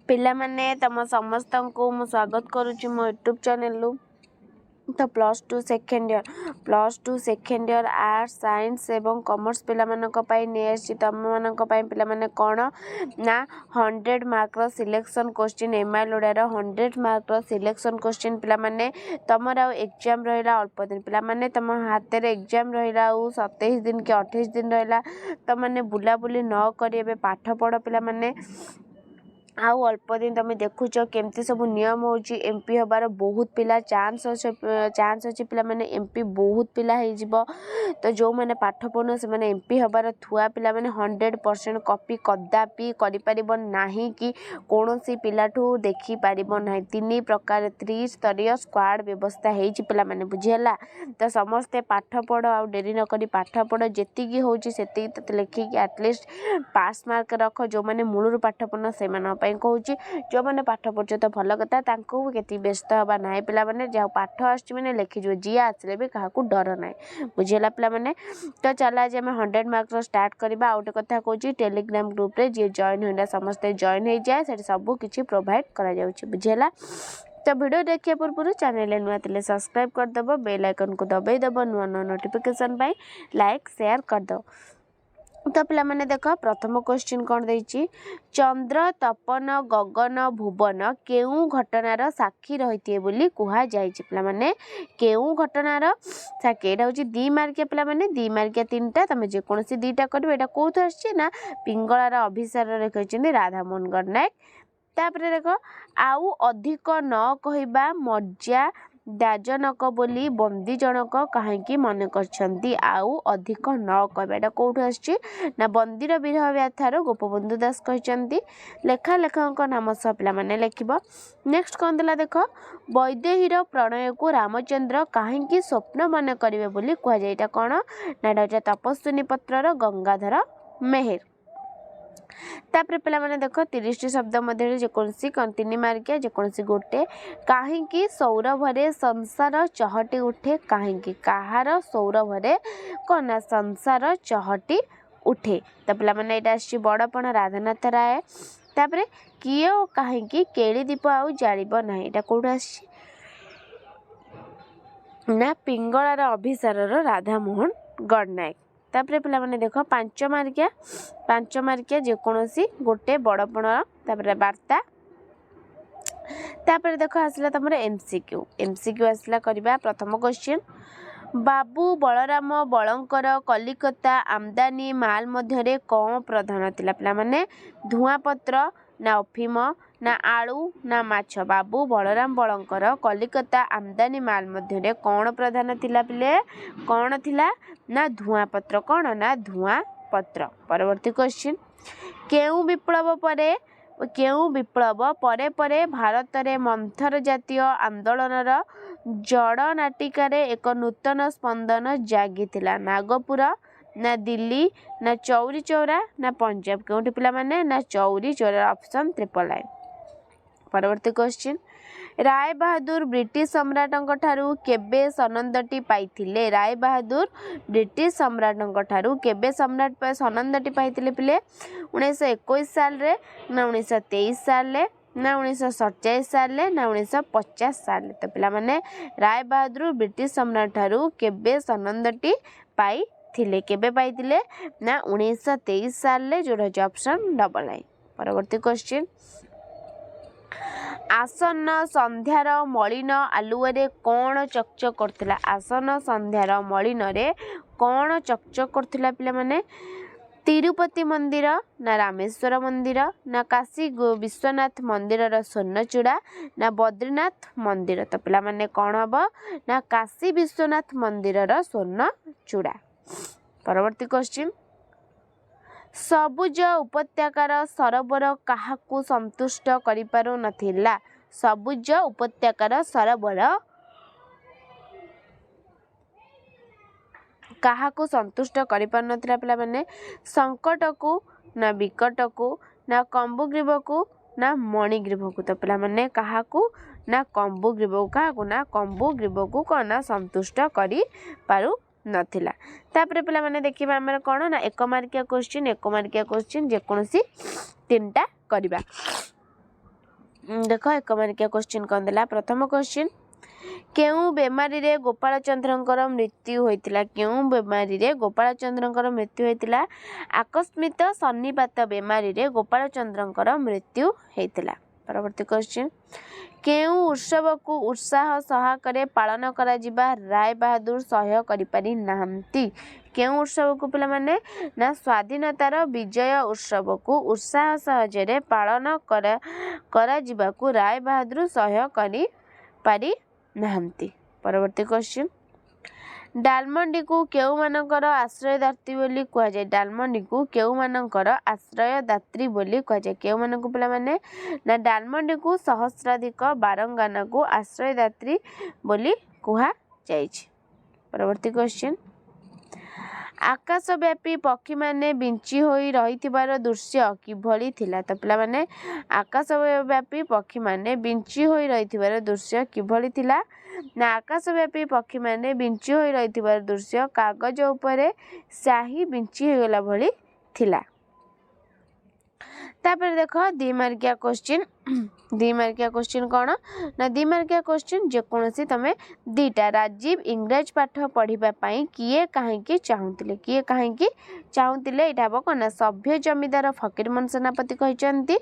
पिला माने तम समस्त को मु स्वागत करुच्ची मो यूट्यूब चैनल तो +2 सेकेंड ईयर आर्ट्स साइंस एवं कॉमर्स पिला मानक पई नेसी तम मानक पई पिला माने कोन ना 100 मार्क रो सिलेक्शन क्वेश्चन एमआई लोडा 100 मार्क रो सिलेक्शन क्वेश्चन पिला माने तमरा एग्जाम रहिला अल्प दिन पिला माने तम हाथ रे एग्जाम रहिला 27 दिन के 28 दिन रहिला त माने बुला बुली न करिवे पाठ पढ़ पिला माने आउ अल्प दिन तुम देखुच केमती सब नियम होची एमपी हबार बहुत पिला चांस अच्छे पिला माने एमपी बहुत पिला हो तो जो मैंने पाठ पढ़ु से मैंने एमपी हबार थुआ पिला माने 100% कॉपी कदापि करि परिबो नाही कि कोनोसी पिलाठू देखि परिबो नाही 3 प्रकार त्रिस्तरीय स्क्वाड व्यवस्था हेची पिला माने बुझियला तो समस्ते पाठ पढ़ आ डेरी न करी पाठ पढ़ जेतिकी होची सेतिकी त लेखि कि एटलीस्ट पास मार्क रख जो माने मूलरू पाठ पढ़ से माने कहूँ जो मैंने पाठ पढ़े तो भल कथा के व्यस्त हवा ना पिला माने जहाँ पाठ आने लिखिज जी आसले भी क्या डर ना बुझेगा पिला माने तो चल आज आम 100 मार्क स्टार्ट करवा आउ गोटे कथा कहूँ टेलीग्राम ग्रुप रे जी जॉइन होना समस्ते जॉइन हो जाए से सब किसी प्रोवाइड करा बुझेगा तो वीडियो देखिए पूर्व चैनल नुआ थे सब्सक्राइब करदेव बेल आइकन को दबाईदेव नुआ नुआ नोटिफिकेशन लाइक शेयर करदो। तो पिला माने देख प्रथम क्वेश्चन कौन देछि चंद्र तपन गगन भुवन केउ घटनार साक्षी रहिथिए बोली कुहा जायछि पिला माने केउ घटनार साक्षी एटा होछि 2 मार्किया पिला माने 2 मार्किया 3टा तमे जे कोनसी 2टा करबे एटा कोथु आछि ना पिंगळार अभिसार रे कहछिने राधा मोहन गणनायक तापरे देख आउ अधिक न कहबा मज्जा दाजनक बोली बंदी जनक कहीं मन करछंती आउ अधिक न कहबा एटा कोठु आछि ना बंदीर विरह व्याथार गोपबंधु दास कहछंती लेखा लेखक नाम सब पिला माने लेखिबो। नेक्स्ट कोन देला देख वैदेहीर प्रणय को रामचंद्र कहीं स्वप्न मन करिवे बोली कहै जाय एटा कोन ना एटा तपस्विनी पत्रर गंगाधर मेहेर तापर पिला माने देखो 30 शब्द मध्य जेकोसी 3 मार्किया जेकोसी गोटे कहीं सौरभरे संसार चहटी उठे कहीं कहार सौरभरे कना संसार चहटी उठे तो पिला माने एटा आछि बड़पण राधानाथ राय तापर किए कहीं केली दीप आउ जालिबो नाही एटा कोड आछि ना पिंगळार अभिसार राधा मोहन गणनायक तापर पिला माने देखो 5 मार्किया जेकोसी गोटे बड़पण तापर वार्ता तापर देखो आसला तमरे एमसीक्यू आसला करबा प्रथम क्वेश्चन बाबू बलराम बलंकर कलिकता आमदानी माल मध्यरे कौन प्रधान थिला पिला माने धुआ पत्र ना अफिम ना आलू ना माछ बाबू बलराम बलंकर कलिकता आमदानी माल मध्यरे कौन प्रधान थिला पिले कौन थिला ना धुआ पत्र कौन ना धुआ पत्र। परवर्ती क्वेश्चन केउ विप्लव परे परे भारत रे मंथर जातीय आंदोलन जड़ नाटिकार एक नूतन स्पंदन जागिथिला नागपुर ना दिल्ली ना चौरी चौरा ना पंजाब केउठी पिला माने ना चौरी चौरा ऑप्शन 3 परवर्ती क्वेश्चन राय बहादुर ब्रिटिश सम्राटଙ୍କ ठारू केबे सनंदटी पाइथिले राय बहादुर ब्रिटिश सम्राटଙ୍କ ठारू केबे सम्राट सनंदटी पाइथिले पिले 1921 साल रे ना 1923 साल रे ना 1947 साल रे ना 1950 साल रे तो पिला माने राय बहादुर ब्रिटिश सम्राट ठारू केबे सनंदटी पाई थिले केबे पाइथिले ना 1923 साल रे जोड़ ऑप्शन डबल आई। परवर्ती क्वेश्चन आसन संध्यार मलिन आलुअरे कौन चकचक करथिला आसन संध्यार मलिन रे कौन चकचक करथिला पिला माने तिरुपति मंदिर ना रामेश्वर मंदिर ना काशी विश्वनाथ मंदिर स्वर्ण चूड़ा ना बद्रीनाथ मंदिर तो पिला माने कौन हबो ना काशी विश्वनाथ मंदिर स्वर्ण चूड़ा। परवर्ती क्वेश्चन सबुज उपत्यकार सरोवर काहाकू संतुष्ट करि पारु नथिला सबुज उपत्यकार सरोवर काहाकू संतुष्ट करि पारु नथिला पिला माने संकट को ना विकट को ना कंबुग्रीव को ना मणिग्रीव को तो पिला माने काहाकू ना कंबुग्रीव को काहाकू ना कंबुग्रीव को कना संतुष्ट करि पारु नथिला। तापर पिला माने देखिबा हमर कोन ना 1 मार्किया क्वेश्चन जेकोसी 3टा करबा देख एक मार्किया क्वेश्चन कौन देला प्रथम क्वेश्चन केउ बेमारी रे गोपाल चंद्रंकर मृत्यु होइतिला केउ बेमारी रे गोपाल चंद्रंकर मृत्यु होइतिला आकस्मिक सन्निपात बेमारी रे गोपाल चंद्रंकर मृत्यु होइतिला परवर्ती क्वेश्चन केउ उत्सव को उत्साह सहकारे पालन करा जिबा राय बहादुर सह्य करि पारि नाहंती केउ उत्सव को पिला माने ना स्वाधीनतार विजय उत्सव को उत्साह सहजरे पालन करा जिबा को राय बहादुर सह्य करि पारि नाहंती परवर्ती क्वेश्चन डालमंडी को केउ मानकर आश्रयदात्री बोली कह जाय डालमंडी को केउ मानकर आश्रयदात्री बोली कह जाय केउ मानक पिला माने ना डालमंडी को सहस्राधिक बारंगाना को आश्रयदात्री बोली कह जाय परवर्ती क्वेश्चन आकाशव्यापी पक्षी माने बिंची होई रहिथिबार दृश्य किभली थिला तो पिला माने आकाशव्यापी पक्षी माने बिंची होई रहिथिबार दृश्य किभली थिला ना आकाशव्यापी पक्षी माने बिंची होई रहिथिबार दृश्य कागज उपरे शाही बिंची होगला भली थिला तापर देखो द्विमार्किया क्वेश्चन कौन ना द्विमार्किया क्वेश्चन जेकोसी तमे दीटा राजीव इंग्रज पाठ पढ़िबा पई किए काहेकि चाहुतिले एटा हबो कोन सभ्य जमीदार फकीरमोहन सेनापति कहिचंती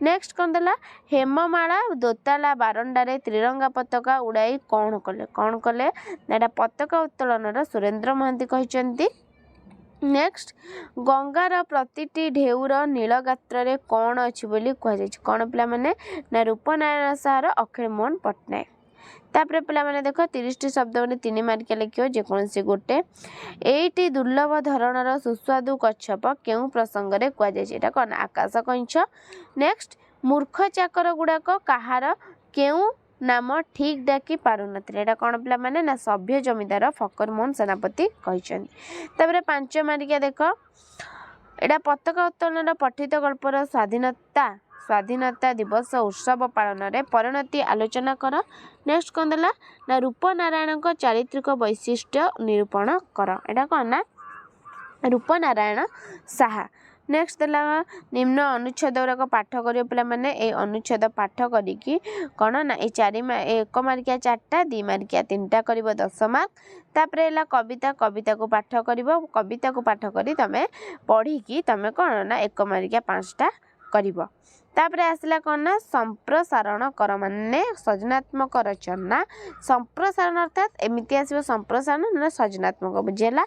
नेक्स्ट कोन दला हेममाला दोताला बारंडारे त्रिरंगा पताका उड़ाई कौन कले एटा पताका उत्तोलनर सुरेंद्र महांती कहिचंती नेक्स्ट गंगार प्रतिटी ढेउर नील गात्र कौन अच्छी बोली कहुई कौन पिला माने ना रूपनारायण साहर अखिल मोहन पट्टनायक तापर पिला माने देख 30 शब्द मैंने 3 मार्किया लिखियो जेकोसी गोटे एटी दुर्लभ धरणर सुस्वादु कच्छप केउ प्रसंग रे कहुई कौन आकाश कंछ नेक्स्ट मूर्ख चाकर गुड़ाक कहार केउ नाम ठीक डाकी पारु नथिले एटा कोन पिला माने ना सभ्य जमीदार फकीरमोहन सेनापति कहिचंती 5 मार्किया देख एटा पताका उत्तोलन पठित गल्पर स्वाधीनता दिवस उत्सव पालन रे परिणति आलोचना कर नेक्स्ट कोन दला ना रूपनारायण को चारित्रिक वैशिष्ट्य निरूपण कर एटा कोन ना रूपनारायण साहा नेक्स्ट देला निम्न अनुच्छेद गुराक पाठ करियो पिला माने ए अनुच्छेद पाठ करिकी कोन ना ए 1 मार्किया 4टा 2 मार्किया 3टा करिवो 10 मार्क तापरे एला कविता को पाठ करिवो कविता को पाठ करी तमे पढ़ी की तमे कोन ना 1 मार्किया 5टा करिवो तापरे आसला कोन ना संप्रसारण कर माने सृजनात्मक रचना संप्रसारण अर्थात एमिति आसीबो संप्रसारण ना सृजनात्मक बुझेला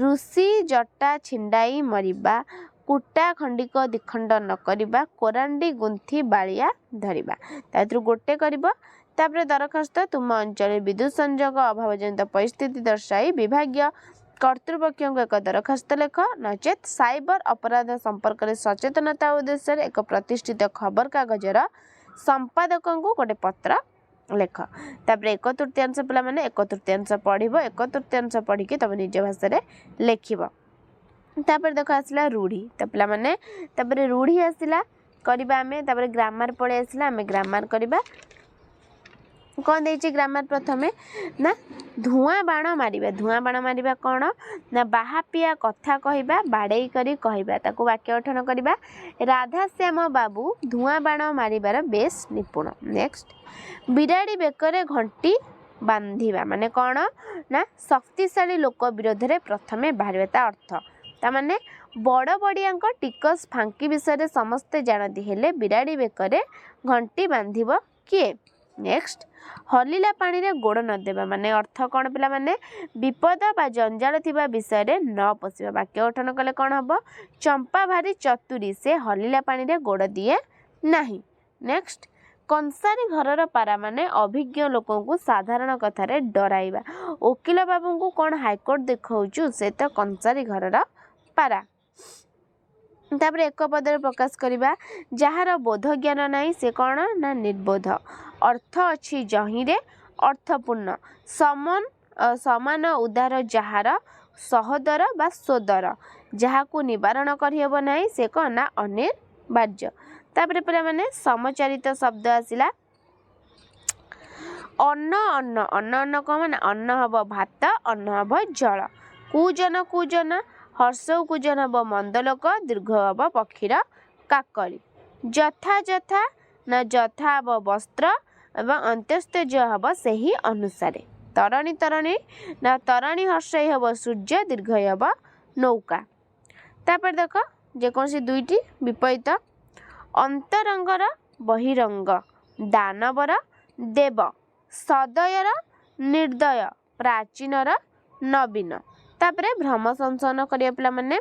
ऋषि जटा छिंडाई मरिबा कुटा खंडिक दिखंड न करिबा कोरांडी गुंथी बालिया धरिबा तातिर गोटे करिबो तापरे दरखास्त तुम अंचल विद्युत संयोग अभाव जनित परिस्थिति दर्शाई विभागीय कर्तृपक्ष एक दरखास्त लेख नचेत साइबर अपराध संपर्क में सचेतनता उद्देश्य एक प्रतिष्ठित खबर कागजर संपादक को गोटे पत्र लेख तापर 1/3 पिला माने 1/3 पढ़िबो 1/3 पढ़ी के तब निज भाषा रे लेखिबो तापर देखो आसला रूढ़ी तो पिला माने तापर रूढ़ी आसला करबा हमें तापर ग्रामर पळे आसला हमें ग्रामर करबा कौन देछि ग्रामर प्रथमे ना धुआं बाण मारिबा कौन ना बाहापिया कथा कहबा बाड़ेई करी कहबा ताको वाक्य गठन करबा राधाश्याम बाबू धुआं बाण मारिबार बेस निपुण नेक्स्ट बिराड़ी बेकरे घंटी बांधिबा माने कौन ना शक्तिशाली लोक विरोध रे प्रथमे बाहरिबा ता अर्थ ता माने बड़ बड़िया टिकस फांकी विषय समस्ते जानती हेले बिराड़ी बेकरे घंटी बांधिब किए नेक्स्ट हलिला पानी रे गोड़ न देबा माने अर्थ कौन पिला माने विपद बा जंजाल थिबा विषय रे न पसिबा वाक्य गठन कले कौन हबो चंपा भारी चतुरी से हलिला पानी रे गोड़ दिए नाही नेक्स्ट कंसारी घरर पारा माने अभिज्ञ लोकों को साधारण कथा रे डराइबा वकील बाबू को कौन हाईकोर्ट देखाउछु से तो कंसारी घरर पारा तापर एक पदर प्रकाश करिबा जहार बोध ज्ञान नाही से कौन ना निर्बोध अर्थ अछि जहिरे अर्थपूर्ण समान उदार जहार सहोदर बा सोदर जहाकू निवारण करहब नाही से कौन ना अनिर्बाज्य तापर पिला माने समचारित शब्द आसिला अन्न अन्न अन्न अन्न को माने अन्न हब भात अन्न हब जल कुजन हर्षौ कुजन हब मंदलोक दीर्घ हब पक्षीर काकली जथा जथा ना जथा हम वस्त्र एवं अंत्यस्तेज हम से ही अनुसार तरणी तरणी ना तरणी हर्षय हम सूर्य दीर्घय हम नौका तापर देख जेकोसी दुईटी विपरीत अंतरंगर बहिरंग दानवर देव सदयर निर्दय प्राचीनर नवीन तापर भ्रम संशोधन करिया पिला माने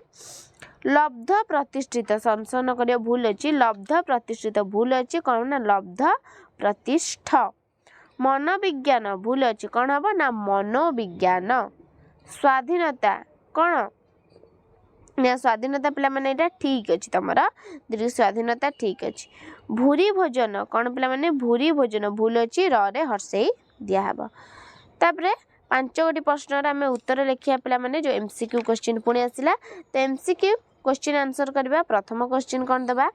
लब्ध प्रतिष्ठित संशोधन करिया भूल अछि लब्ध प्रतिष्ठित भूल अछि कौन ना लब्ध प्रतिष्ठ मनोविज्ञान भूल अछि कौन हबो ना मनोविज्ञान स्वाधीनता कौन ना स्वाधीनता पिला माने एटा ठीक अछि तमरा दीर्घ स्वाधीनता ठीक अछि भूरी भोजन कौन पिला माने भूरी भोजन भूल अछि र रे हर्षेई दिया हबो तापरे 5 गोटी प्रश्न आम उत्तर लिखिया पिला माने जो एमसीक्यू क्वेश्चन पुणी आसिला तो एमसीक्यू क्वेश्चन आंसर करबा प्रथम क्वेश्चन कौन दबा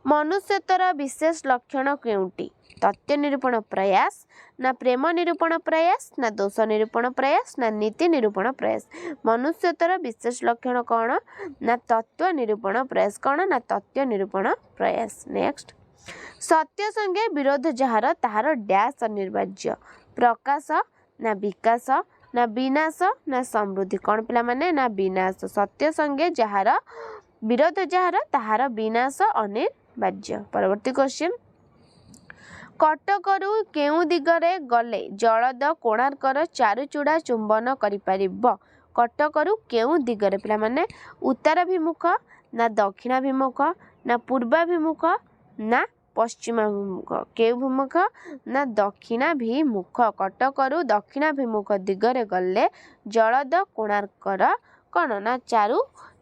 मनुष्यतर विशेष लक्षण केउटी तथ्य निरूपण प्रयास ना प्रेम निरूपण प्रयास ना दोष निरूपण प्रयास ना नीति निरूपण प्रयास मनुष्यतर विशेष लक्षण कौन ना तत्व निरूपण प्रयास कौन ना तथ्य निरूपण प्रयास नेक्स्ट सत्य संगे विरोध जହାର ताହାର डैश अनिर्वाज्य प्रकाश ना विकास ना विनाश ना समृद्धि कौन पिला माने ना विनाश सत्य संगे जହାର विरोध जହାର ताହାର विनाश अनिर्वाज्य परवर्ती क्वेश्चन कटकरू केउ दिगरे गले जलद कोणार्कर चारुचूड़ा चुंबन करि परिबो कटकरू केउ दिगरे पिला माने उत्तराभिमुख ना दक्षिणाभिमुख ना पूर्वाभिमुख ना पश्चिमाभिमुख केउभिमुख ना दक्षिणाभिमुख कटकरू दक्षिणाभिमुख दिगरे गले जलद कोणार्कर कौन ना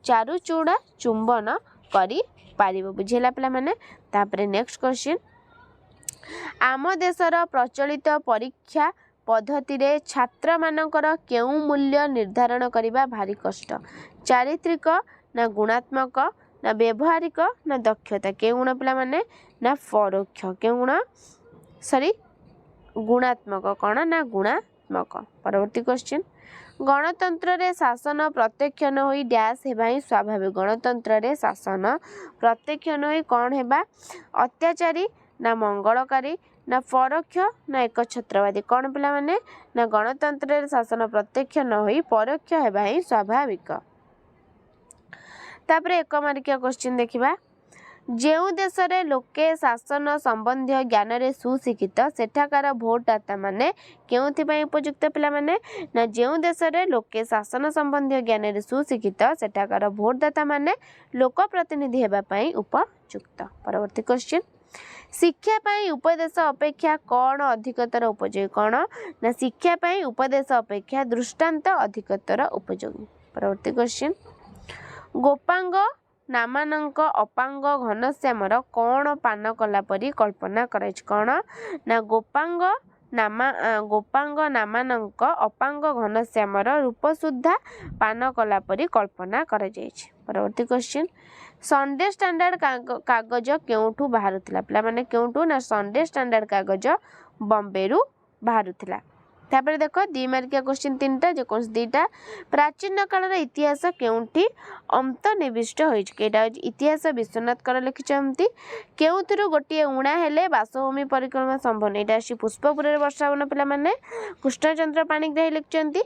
चारुचूड़ा चुंबन करि पारिबो बुझेला पिला माने तापरे नेक्स्ट क्वेश्चन आम देशर प्रचलित परीक्षा पद्धति रे छात्र मानकर केउ मूल्य निर्धारण करिबा भारी कष्ट चारित्रिक ना गुणात्मक ना व्यवहारिक ना दक्षता के गुण पिला माने ना परोक्ष के गुण सॉरी गुणात्मक कौन ना गुणात्मक परवर्ती क्वेश्चन गणतंत्र रे शासन प्रत्यक्ष न होई डैश हेबा ही स्वाभाविक गणतंत्र रे शासन प्रत्यक्ष न होई कौन हेबा अत्याचारी ना मंगलकारी ना परोक्ष ना एकछत्रवादी कौन पिला माने ना गणतंत्र रे शासन प्रत्यक्ष न होई परोक्ष हेबा ही स्वाभाविक तापरे एक मार्किया क्वेश्चन देखिबा जेउ देश रे लोके शासन संबंधी ज्ञान रे सुशिक्षित सेठाकार भोटदाता माने केउथि पई उपयुक्त पिला माने ना जेउ देश रे लोके शासन संबंधी ज्ञान रे सुशिक्षित सेठाकार भोटदाता माने लोक प्रतिनिधि हेबा पई उपयुक्त परवर्ती क्वेश्चन शिक्षा पाई उपदेश अपेक्षा कौन अधिकतर उपयोगी कौन ना शिक्षा पाई उपदेश अपेक्षा दृष्टांत अधिकतर उपयोगी परवर्ती क्वेश्चन गोपांग नामानंक अपांग घनश्यामर कौन पान कला परी कल्पना कराई कौन ना गोपांग नामानंक अपांग घनश्यामर रूप सुधा पान कला परी कल्पना करा जायछि परवर्ती क्वेश्चन संडे स्टैंडर्ड कागज केउठू बाहरुथिला पिला माने केउठू ना संडे स्टैंडर्ड कागज बॉम्बे रु बाहरुथिला तापर देखो 2 मार्किया क्वेश्चन 3टा जे कोन 2टा प्राचीन काल इतिहास केउठी अंतर्निविष्ट होइछ केटा इतिहास विश्वनाथ कर लिखिचंती केउथुरु गोटिए उणा हेले बासभूमि परिक्रमा संभव एटा अछि पुष्पपुर रे वर्षावन पिला माने कृष्णचंद्र पाणिग्राही लिखिचंती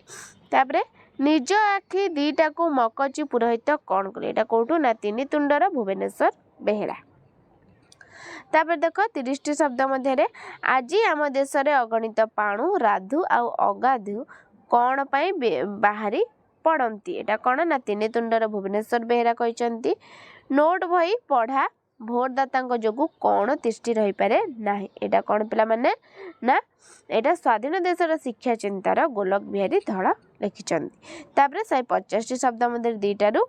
तापर निज आखि दीटा को मकची पुरोहित कौन करे एटा कोठू ना तीन तुंडर भुवनेश्वर बेहेरा तापर देख 30 शब्द मध्य आज आम देश रे अगणित पाणु राधु आउ अगाधु कौन पाई बाहरी पड़ती एटा कौन ना तीन तुंडर भुवनेश्वर बेहेरा कहते नोट भई पढ़ा भोटदाता जोगु कौन तिष्टि रही पारे नाही एटा कौन पिला माने ना एटा स्वाधीन देशर शिक्षा चिंतार गोलक बिहारी धड़ लिखिचंती तापर 150 शब्द मध्य दुईटारू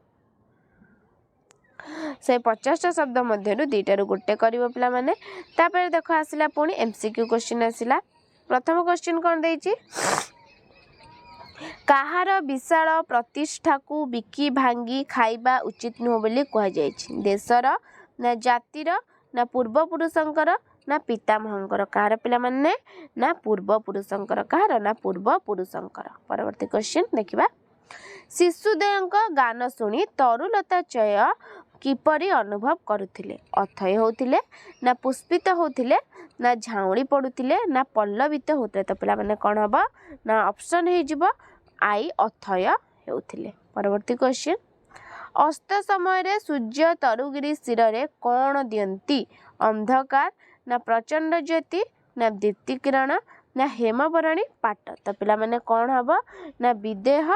150 शब्द मध्य दुईटारू गोटे करिवो पिला माने तापर देखो आसिला पुणी एमसीक्यू क्वेश्चन आसिला प्रथम क्वेश्चन कौन देइछि काहार विशाल प्रतिष्ठा को बिकी भांगी खाइबा उचित नुह बोली कह जायछि देशर ना जातिर ना पूर्वपुरुषंकर ना पितामहंकर कहार पिला माने ना पूर्वपुरुषंकर कहार ना पूर्वपुरुषंकर परवर्ती क्वेश्चन देखिबा शिशुदेवଙ୍କ गान शुणी तरुलता चय କିପରି ଅନୁଭବ କରୁଥିଲେ? ଅଥୟ ହେଉଥିଲେ ନା ପୁଷ୍ପିତ ହେଉଥିଲେ ନା ଝାଉଁଳି ପଡ଼ୁଥିଲେ ନା ପଲ୍ଲବିତ ହେଉଥିଲେ? ତ ପିଲାମାନେ କ'ଣ ହେବ ନା ଅପସନ୍ ହେଇଯିବ ଆଇ ଅଥୟ ହେଉଥିଲେ। ପରବର୍ତ୍ତୀ କ୍ୱେଶ୍ଚିନ୍, ଅସ୍ତ ସମୟରେ ସୂର୍ଯ୍ୟ ତରୁଗିରି ଶିରରେ କ'ଣ ଦିଅନ୍ତି? ଅନ୍ଧକାର ନା ପ୍ରଚଣ୍ଡ ଜ୍ୟୋତି ନା ଦୀପ୍ତି କିରଣ ନା ହେମବରଣୀ ପାଟ? ତ ପିଲାମାନେ କ'ଣ ହେବ ନା ବିଦେହ।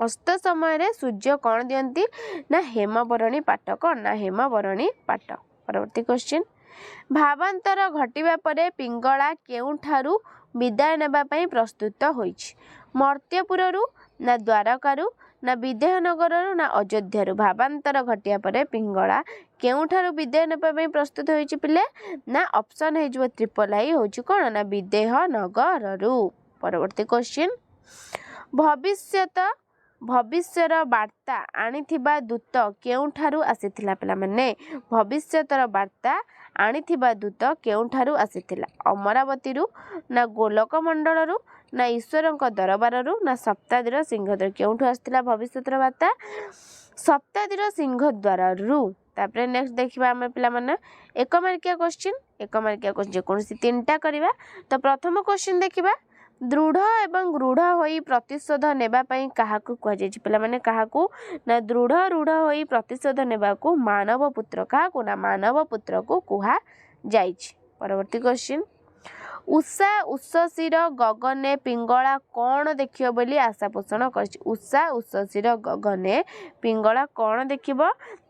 ଅସ୍ତ ସମୟରେ ସୂର୍ଯ୍ୟ କ'ଣ ଦିଅନ୍ତି ନା ହେମବରଣୀ ପାଟ। କ'ଣ ନା ହେମବରଣୀ ପାଟ। ପରବର୍ତ୍ତୀ କ୍ୱେଶ୍ଚିନ୍, ଭାବାନ୍ତର ଘଟିବା ପରେ ପିଙ୍ଗଳା କେଉଁଠାରୁ ବିଦାୟ ନେବା ପାଇଁ ପ୍ରସ୍ତୁତ ହୋଇଛି? ମର୍ତ୍ତ୍ୟପୁରରୁ ନା ଦ୍ୱାରକାରୁ ନା ବିଦେହନଗରରୁ ନା ଅଯୋଧ୍ୟାରୁ? ଭାବାନ୍ତର ଘଟିବା ପରେ ପିଙ୍ଗଳା କେଉଁଠାରୁ ବିଦାୟ ନେବା ପାଇଁ ପ୍ରସ୍ତୁତ ହୋଇଛି ପିଲେ? ନା ଅପସନ୍ ହେଇଯିବ ତ୍ରିପଲ ଆଇ ହେଉଛି କ'ଣ ନା ବିଦେହନଗରରୁ। ପରବର୍ତ୍ତୀ କ୍ୱେଶ୍ଚିନ୍, ଭବିଷ୍ୟର ବାର୍ତ୍ତା ଆଣିଥିବା ଦୂତ କେଉଁଠାରୁ ଆସିଥିଲା? ପିଲାମାନେ ଭବିଷ୍ୟତର ବାର୍ତ୍ତା ଆଣିଥିବା ଦୂତ କେଉଁଠାରୁ ଆସିଥିଲା? ଅମରାବତୀରୁ ନା ଗୋଲକମଣ୍ଡଳରୁ ନା ଈଶ୍ୱରଙ୍କ ଦରବାରରୁ ନା ସପ୍ତାଦିର ସିଂହଦ୍ୱାର? କେଉଁଠୁ ଆସିଥିଲା ଭବିଷ୍ୟତର ବାର୍ତ୍ତା? ସପ୍ତାଦିର ସିଂହଦ୍ୱାରରୁ। ତାପରେ ନେକ୍ସଟ ଦେଖିବା ଆମେ ପିଲାମାନେ ଏକ ମାର୍କିଆ କ୍ୱେଶ୍ଚିନ୍। ଯେକୌଣସି ତିନିଟା କରିବା। ତ ପ୍ରଥମ କ୍ୱେଶ୍ଚିନ୍ ଦେଖିବା, ଦୃଢ଼ ଏବଂ ରୂଢ଼ ହୋଇ ପ୍ରତିଶୋଧ ନେବା ପାଇଁ କାହାକୁ କୁହାଯାଇଛି? ପିଲାମାନେ କାହାକୁ ନା ଦୃଢ଼ ହୋଇ ପ୍ରତିଶୋଧ ନେବାକୁ ମାନବ ପୁତ୍ର। କାହାକୁ ନା ମାନବ ପୁତ୍ରକୁ କୁହାଯାଇଛି। ପରବର୍ତ୍ତୀ କ୍ୱେଶ୍ଚିନ୍, ଉଷା ଉଷଶୀର ଗଗନେ ପିଙ୍ଗଳା କ'ଣ ଦେଖିବ ବୋଲି ଆଶା ପୋଷଣ କରିଛି? ଉଷା ଉଷଶୀର ଗଗନେ ପିଙ୍ଗଳା କ'ଣ ଦେଖିବ?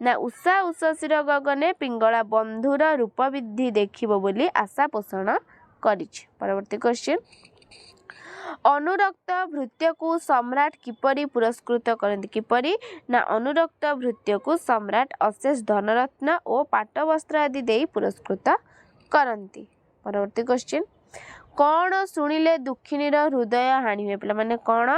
ନା ଉଷା ଉଷଶୀର ଗଗନେ ପିଙ୍ଗଳା ବନ୍ଧୁର ରୂପବୃଦ୍ଧି ଦେଖିବ ବୋଲି ଆଶା ପୋଷଣ କରିଛି। ପରବର୍ତ୍ତୀ କ୍ୱେଶ୍ଚିନ୍, ଅନୁରକ୍ତ ଭୃତ୍ୟକୁ ସମ୍ରାଟ କିପରି ପୁରସ୍କୃତ କରନ୍ତି? କିପରି ନା ଅନୁରକ୍ତ ଭୃତ୍ୟକୁ ସମ୍ରାଟ ଅଶେଷ ଧନରତ୍ନ ଓ ପାଟବସ୍ତ୍ର ଆଦି ଦେଇ ପୁରସ୍କୃତ କରନ୍ତି। ପରବର୍ତ୍ତୀ କ୍ୱେଶ୍ଚିନ୍, କ'ଣ ଶୁଣିଲେ ଦୁଃଖିନୀର ହୃଦୟ ହାଣି ହୁଏ? ପିଲାମାନେ କ'ଣ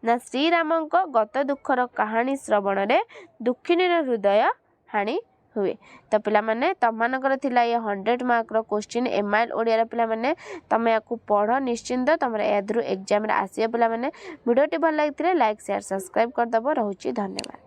ନା ଶ୍ରୀରାମଙ୍କ ଗତ ଦୁଃଖର କାହାଣୀ ଶ୍ରବଣରେ ଦୁଃଖିନୀର ହୃଦୟ ହାଣି ହୁଏ। ତ ପିଲାମାନେ ତମମାନଙ୍କର ଥିଲା ଏ 100 ମାର୍କର କ୍ୱେଶ୍ଚିନ୍ ଏମାଇଲ୍ ଓଡ଼ିଆର। ପିଲାମାନେ ତମେ ୟାକୁ ପଢ଼ ନିଶ୍ଚିନ୍ତ, ତମର ଏଥିରୁ ଏକ୍ଜାମ୍ରେ ଆସିବ। ପିଲାମାନେ ଭିଡ଼ିଓଟି ଭଲ ଲାଗିଥିଲେ ଲାଇକ୍ ସେୟାର ସବସ୍କ୍ରାଇବ୍ କରିଦେବ। ରହୁଛି ଧନ୍ୟବାଦ।